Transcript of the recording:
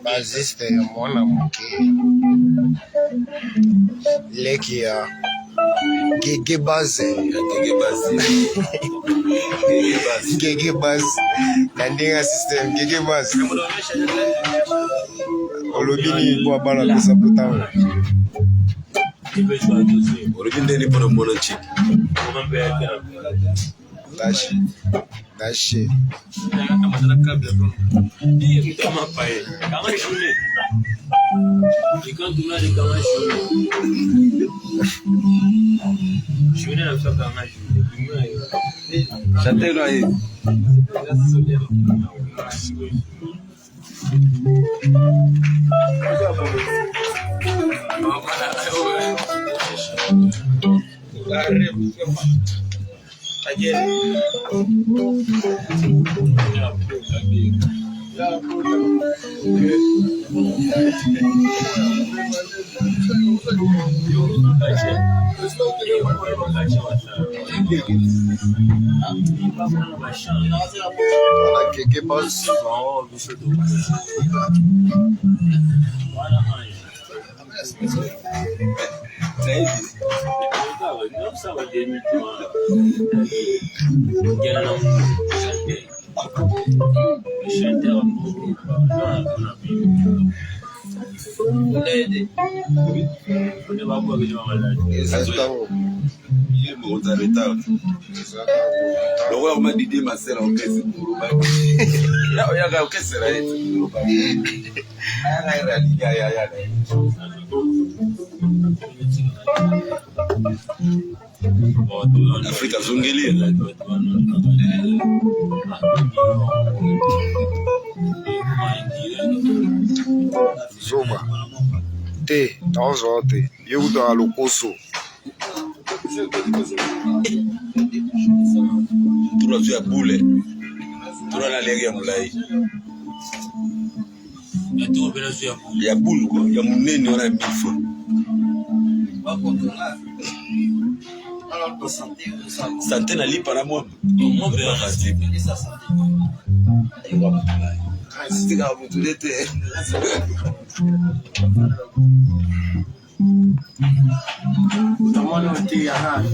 Baziste mwana muke leki ya Gègè base Gègè base nandinga system Gègè base olobini kwa bana pesa putango olobini pour mon chic Dashi Gègè base on m'a dit ma sœur en caisse pour ya caisse là Afrika zungeli Zoma te tazo te yudo alokoso tuna vya bule tuna na lege ya mulai ya bulu kwa ya munene wana mifo santé na lipa na mwa ba fasti stika mutulete utamwona uti ana